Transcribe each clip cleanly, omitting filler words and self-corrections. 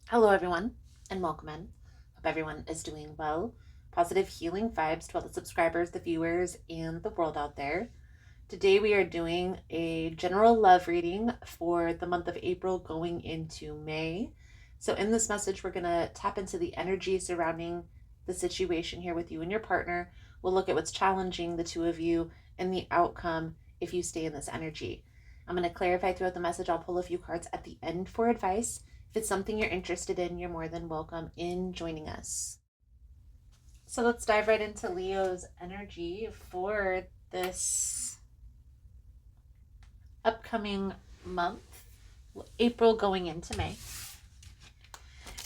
Hello, everyone, and welcome in. Hope everyone is doing well. Positive healing vibes to all the subscribers, the viewers, and the world out there. Today, we are doing a general love reading for the month of April going into May. So, in this message, we're going to tap into the energy surrounding the situation here with you and your partner. We'll look at what's challenging the two of you and the outcome if you stay in this energy. I'm going to clarify throughout the message. I'll pull a few cards at the end for advice. If it's something you're interested in, you're more than welcome in joining us. So let's dive right into Leo's energy for this upcoming month, April going into May.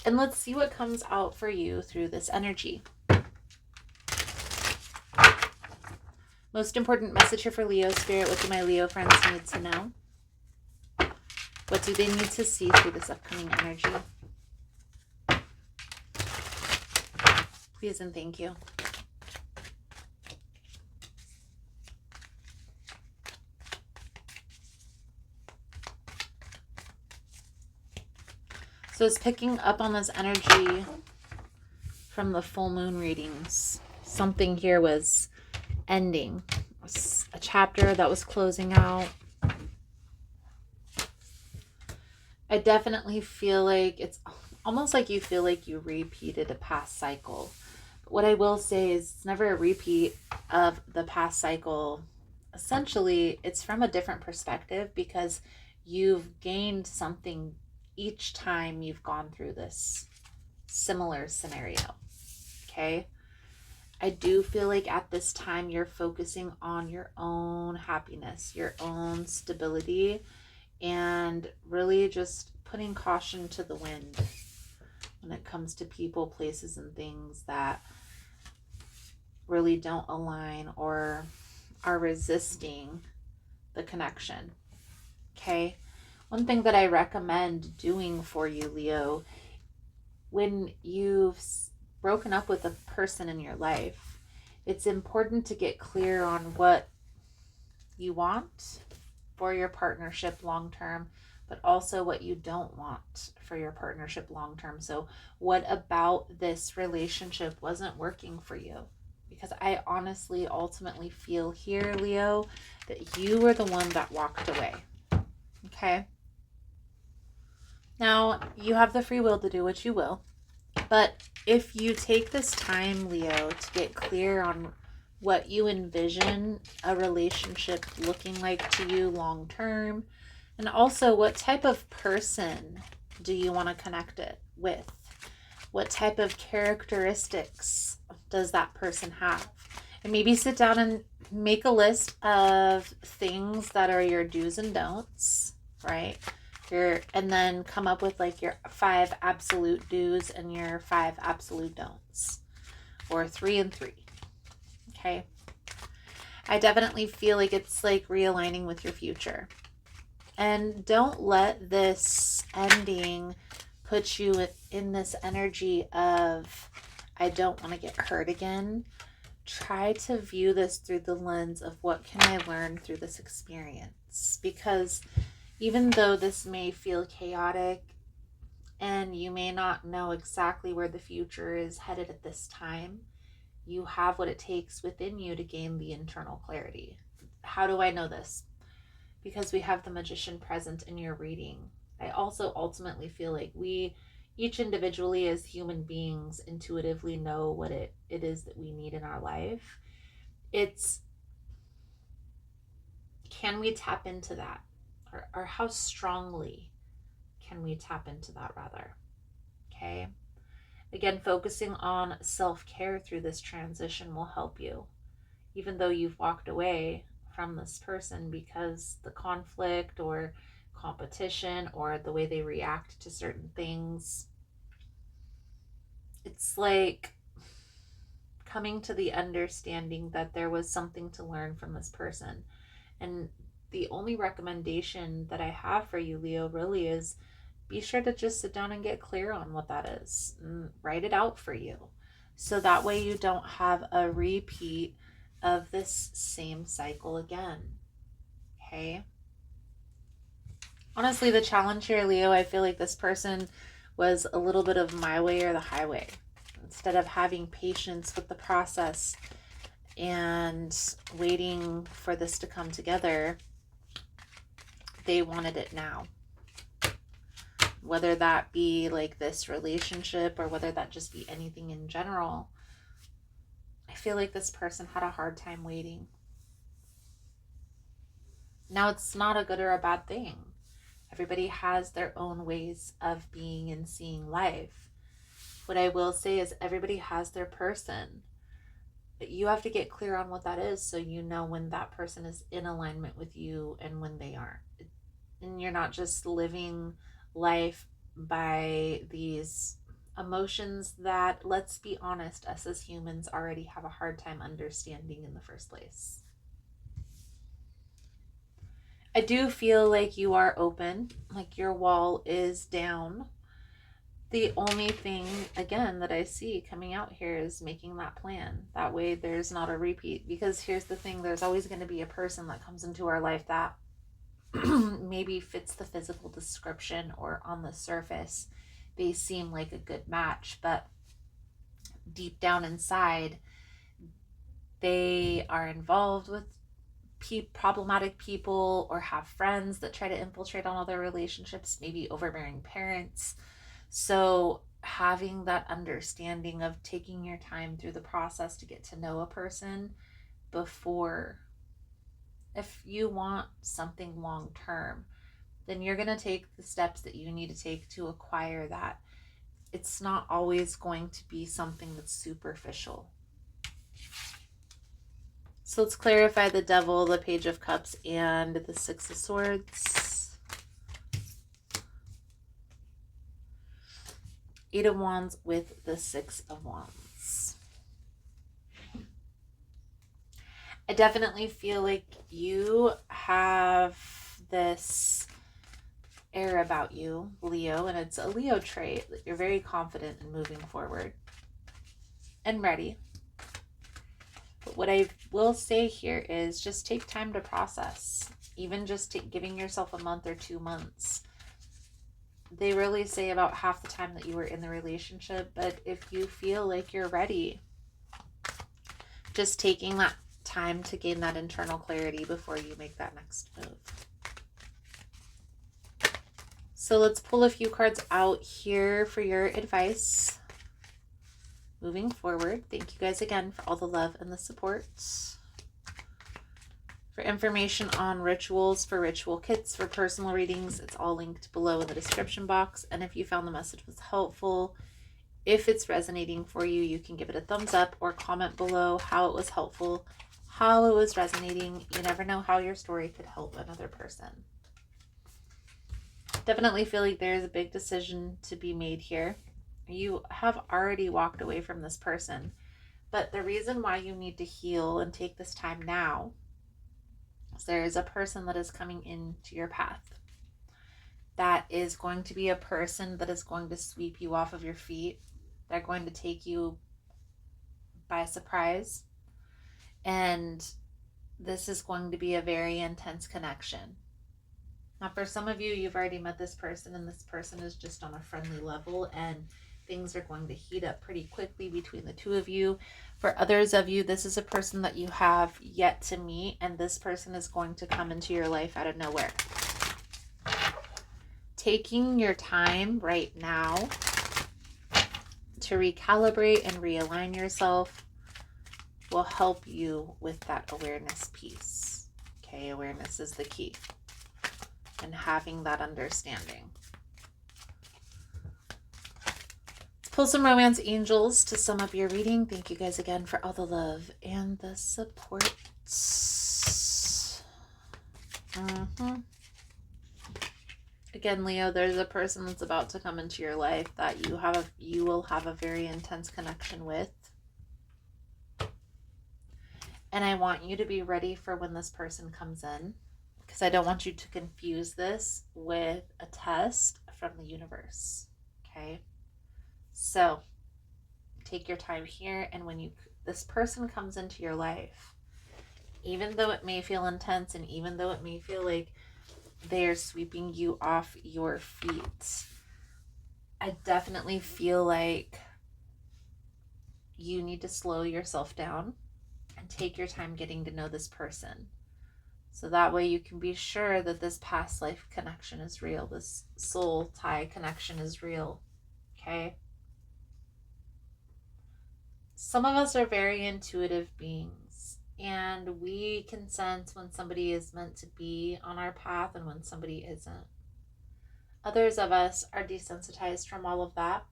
And let's see what comes out for you through this energy. Most important message here for Leo Spirit. What do my Leo friends need to know? What do they need to see through this upcoming energy? Please and thank you. So it's picking up on this energy from the full moon readings. Something here was ending. A chapter that was closing out. I definitely feel like it's almost like you feel like you repeated a past cycle. But what I will say is it's never a repeat of the past cycle. Essentially, it's from a different perspective because you've gained something each time you've gone through this similar scenario. Okay? I do feel like at this time you're focusing on your own happiness, your own stability, and really just putting caution to the wind when it comes to people, places, and things that really don't align or are resisting the connection. Okay? One thing that I recommend doing for you, Leo, when you've broken up with a person in your life, it's important to get clear on what you want for your partnership long term, but also what you don't want for your partnership long term. So, what about this relationship wasn't working for you? Because I honestly, ultimately feel here, Leo, that you were the one that walked away. Okay? Now, you have the free will to do what you will. But if you take this time, Leo, to get clear on what you envision a relationship looking like to you long term, and also what type of person do you want to connect it with? What type of characteristics does that person have? And maybe sit down and make a list of things that are your do's and don'ts, right? And then come up with like your 5 absolute do's and your 5 absolute don'ts, or 3 and 3. Okay. I definitely feel like it's like realigning with your future. And don't let this ending put you in this energy of, I don't want to get hurt again. Try to view this through the lens of what can I learn through this experience? Because even though this may feel chaotic and you may not know exactly where the future is headed at this time, you have what it takes within you to gain the internal clarity. How do I know this? Because we have the magician present in your reading. I also ultimately feel like we each individually as human beings intuitively know what it is that we need in our life. It's, can we tap into that? Or how strongly can we tap into that rather? Okay. Again, focusing on self-care through this transition will help you. Even though you've walked away from this person because the conflict or competition or the way they react to certain things, it's like coming to the understanding that there was something to learn from this person. And the only recommendation that I have for you, Leo, really is be sure to just sit down and get clear on what that is and write it out for you. So that way you don't have a repeat of this same cycle again. Okay? Honestly, the challenge here, Leo, I feel like this person was a little bit of my way or the highway. Instead of having patience with the process and waiting for this to come together, they wanted it now. Whether that be like this relationship or whether that just be anything in general, I feel like this person had a hard time waiting. Now, it's not a good or a bad thing. Everybody has their own ways of being and seeing life. What I will say is everybody has their person, but you have to get clear on what that is so you know when that person is in alignment with you and when they aren't. And you're not just living life by these emotions that, let's be honest, us as humans already have a hard time understanding in the first place. I do feel like you are open, like your wall is down. The only thing, again, that I see coming out here is making that plan. That way there's not a repeat. Because here's the thing, there's always going to be a person that comes into our life that maybe fits the physical description, or on the surface they seem like a good match, but deep down inside they are involved with problematic people or have friends that try to infiltrate on other relationships, maybe overbearing parents. So having that understanding of taking your time through the process to get to know a person before, if you want something long term, then you're going to take the steps that you need to take to acquire that. It's not always going to be something that's superficial. So let's clarify the Devil, the Page of Cups, and the Six of Swords. Eight of Wands with the Six of Wands. I definitely feel like you have this air about you, Leo, and it's a Leo trait that you're very confident in moving forward and ready. But what I will say here is just take time to process. Even just giving yourself a month or 2 months. They really say about half the time that you were in the relationship, but if you feel like you're ready, just taking that time to gain that internal clarity before you make that next move. So let's pull a few cards out here for your advice moving forward. Thank you guys again for all the love and the support. For information on rituals, for ritual kits, for personal readings, it's all linked below in the description box. And if you found the message was helpful, if it's resonating for you, you can give it a thumbs up or comment below how it was helpful, how it was resonating. You never know how your story could help another person. Definitely feel like there's a big decision to be made here. You have already walked away from this person, but the reason why you need to heal and take this time now is there is a person that is coming into your path. That is going to be a person that is going to sweep you off of your feet. They're going to take you by surprise. And this is going to be a very intense connection. Now, for some of you, you've already met this person, and this person is just on a friendly level, and things are going to heat up pretty quickly between the two of you. For others of you, this is a person that you have yet to meet, and this person is going to come into your life out of nowhere. Taking your time right now to recalibrate and realign yourself will help you with that awareness piece. Okay, awareness is the key. And having that understanding. Let's pull some romance angels to sum up your reading. Thank you guys again for all the love and the support. Again, Leo, there's a person that's about to come into your life that you will have a very intense connection with. And I want you to be ready for when this person comes in, because I don't want you to confuse this with a test from the universe. Okay? So take your time here, and when this person comes into your life, even though it may feel intense and even though it may feel like they're sweeping you off your feet, I definitely feel like you need to slow yourself down and take your time getting to know this person. So that way you can be sure that this past life connection is real, this soul tie connection is real. Okay? Some of us are very intuitive beings, and we can sense when somebody is meant to be on our path and when somebody isn't. Others of us are desensitized from all of that,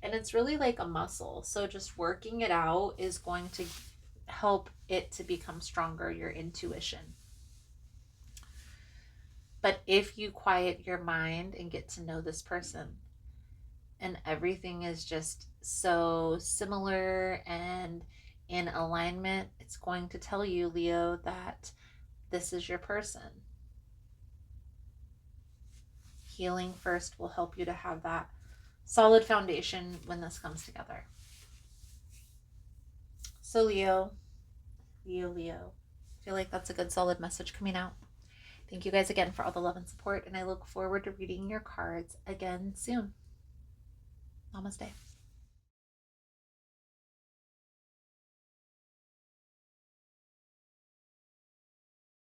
and it's really like a muscle. So just working it out is going to help it to become stronger, your intuition. But if you quiet your mind and get to know this person, and everything is just so similar and in alignment, it's going to tell you, Leo, that this is your person. Healing first will help you to have that solid foundation when this comes together. So Leo, I feel like that's a good solid message coming out. Thank you guys again for all the love and support, and I look forward to reading your cards again soon. Namaste.